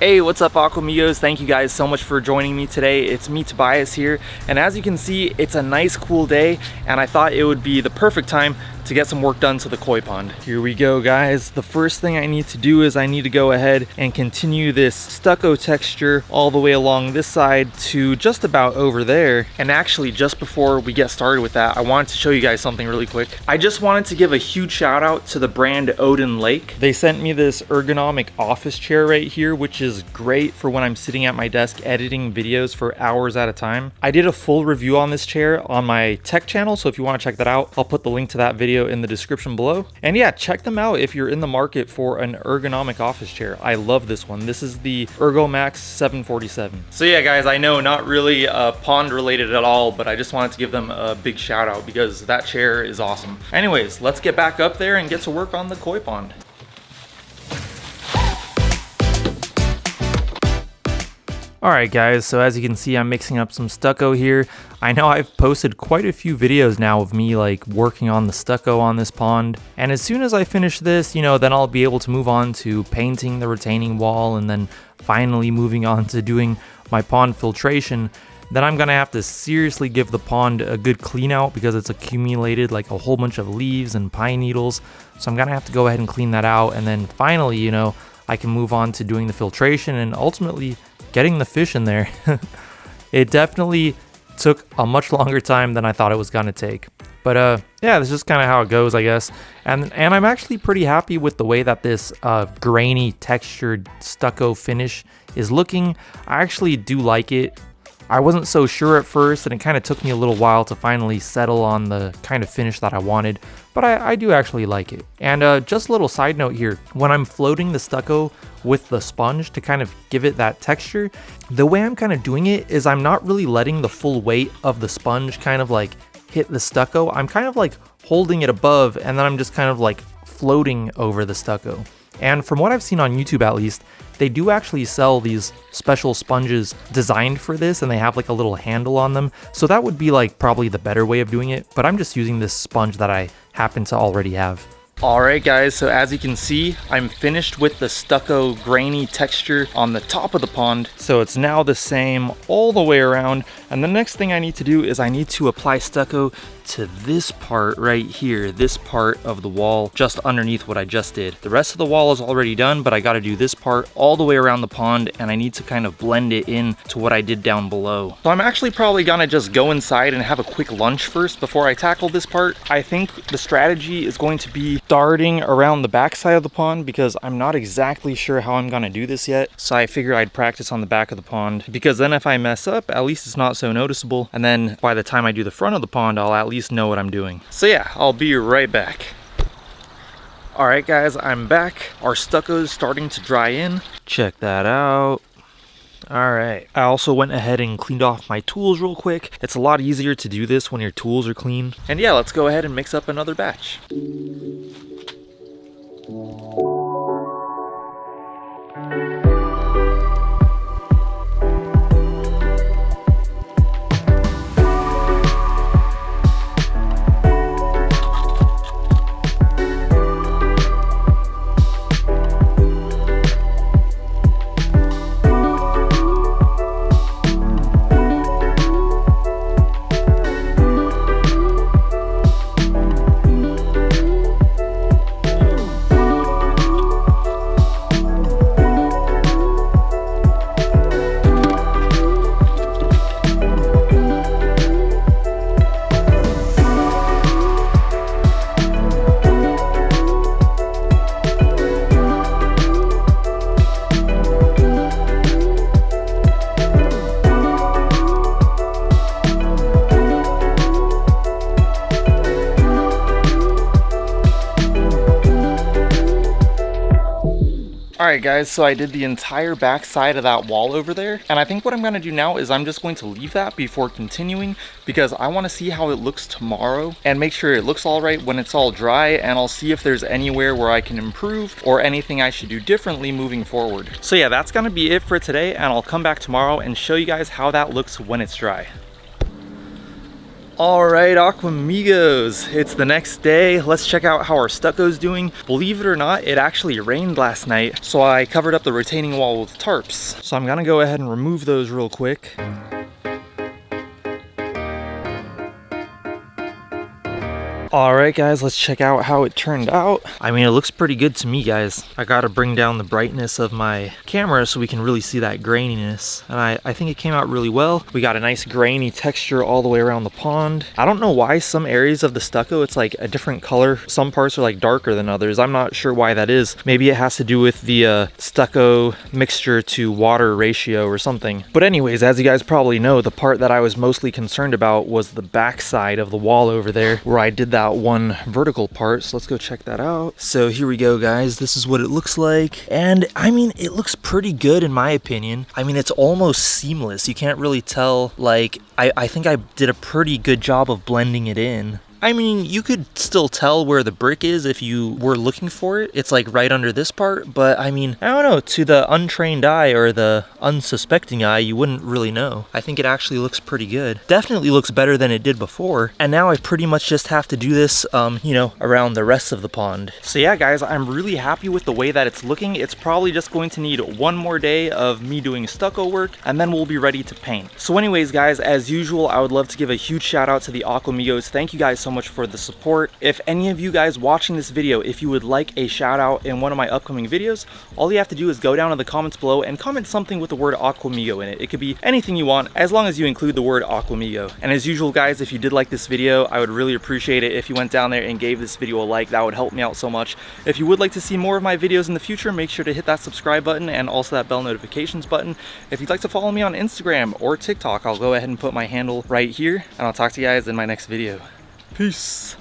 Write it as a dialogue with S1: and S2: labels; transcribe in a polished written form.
S1: Hey, what's up, Aquamigos? Thank you guys so much for joining me today. It's me, Tobias, here, and as you can see, it's a nice cool day, and I thought it would be the perfect time to get some work done to the koi pond. Here we go, guys. The first thing I need to do is I need to go ahead and continue this stucco texture all the way along this side to just about over there. And actually, just before we get started with that, I wanted to show you guys something really quick. I just wanted to give a huge shout out to the brand Odin Lake. They sent me this ergonomic office chair right here, which is great for when I'm sitting at my desk editing videos for hours at a time. I did a full review on this chair on my tech channel, so if you want to check that out, I'll put the link to that video in the description below. And yeah, check them out if you're in the market for an ergonomic office chair. I love this one. This is the ErgoMax 747. So yeah, guys, I know not really pond related at all, but I just wanted to give them a big shout out because that chair is awesome. Anyways, let's get back up there and get to work on the koi pond. Alright guys, so as you can see, I'm mixing up some stucco here. I know I've posted quite a few videos now of me like working on the stucco on this pond. And as soon as I finish this, then I'll be able to move on to painting the retaining wall and then finally moving on to doing my pond filtration. Then I'm gonna have to seriously give the pond a good clean out because it's accumulated like a whole bunch of leaves and pine needles. So I'm gonna have to go ahead and clean that out, and then finally, I can move on to doing the filtration and ultimately getting the fish in there. It definitely took a much longer time than I thought it was gonna take. But yeah, that's just kind of how it goes, I guess. And I'm actually pretty happy with the way that this grainy textured stucco finish is looking. I actually do like it. I wasn't so sure at first, and it kind of took me a little while to finally settle on the kind of finish that I wanted, but I do actually like it. And just a little side note here, when I'm floating the stucco with the sponge to kind of give it that texture, the way I'm kind of doing it is I'm not really letting the full weight of the sponge kind of like hit the stucco. I'm kind of like holding it above, and then I'm just kind of like floating over the stucco. And from what I've seen on YouTube at least, they do actually sell these special sponges designed for this, and they have like a little handle on them. So that would be like probably the better way of doing it, but I'm just using this sponge that I happen to already have. Alright guys, so as you can see, I'm finished with the stucco grainy texture on the top of the pond. So it's now the same all the way around. And the next thing I need to do is I need to apply stucco to this part right here, this part of the wall just underneath what I just did. The rest of the wall is already done, but I got to do this part all the way around the pond, and I need to kind of blend it in to what I did down below. So I'm actually probably gonna just go inside and have a quick lunch first before I tackle this part. I think the strategy is going to be starting around the back side of the pond because I'm not exactly sure how I'm gonna do this yet. So I figure I'd practice on the back of the pond, because then if I mess up, at least it's not so noticeable. And then by the time I do the front of the pond, I'll at least know what I'm doing. So yeah, I'll be right back. Alright guys, I'm back. Our stucco is starting to dry in. Check that out. Alright, I also went ahead and cleaned off my tools real quick. It's a lot easier to do this when your tools are clean. And yeah, let's go ahead and mix up another batch. Alright guys, so I did the entire back side of that wall over there, and I think what I'm going to do now is I'm just going to leave that before continuing, because I want to see how it looks tomorrow and make sure it looks alright when it's all dry, and I'll see if there's anywhere where I can improve or anything I should do differently moving forward. So yeah, that's going to be it for today, and I'll come back tomorrow and show you guys how that looks when it's dry. All right, Aquamigos, it's the next day. Let's check out how our stucco's doing. Believe it or not, it actually rained last night, so I covered up the retaining wall with tarps. So I'm gonna go ahead and remove those real quick. All right, guys, let's check out how it turned out. I mean, it looks pretty good to me, guys. I gotta bring down the brightness of my camera so we can really see that graininess. And I think it came out really well. We got a nice grainy texture all the way around the pond. I don't know why some areas of the stucco, it's like a different color. Some parts are like darker than others. I'm not sure why that is. Maybe it has to do with the stucco mixture to water ratio or something. But anyways, as you guys probably know, the part that I was mostly concerned about was the back side of the wall over there where I did that one vertical part. So let's go check that out. So here we go, guys. This is what it looks like. And I mean, it looks pretty good in my opinion. I mean, it's almost seamless. You can't really tell. Like, I think I did a pretty good job of blending it in. I mean, you could still tell where the brick is if you were looking for it. It's like right under this part, but I mean, I don't know, to the untrained eye or the unsuspecting eye, you wouldn't really know. I think it actually looks pretty good. Definitely looks better than it did before. And now I pretty much just have to do this, you know, around the rest of the pond. So yeah, guys, I'm really happy with the way that it's looking. It's probably just going to need one more day of me doing stucco work, and then we'll be ready to paint. So anyways, guys, as usual, I would love to give a huge shout out to the Aquamigos. Thank you guys so much for the support. If any of you guys watching this video, if you would like a shout out in one of my upcoming videos, all you have to do is go down in the comments below and comment something with the word Aquamigo in it. It could be anything you want, as long as you include the word Aquamigo. And as usual, guys, if you did like this video, I would really appreciate it if you went down there and gave this video a like. That would help me out so much. If you would like to see more of my videos in the future, make sure to hit that subscribe button and also that bell notifications button. If you'd like to follow me on Instagram or TikTok, I'll go ahead and put my handle right here, and I'll talk to you guys in my next video. Peace.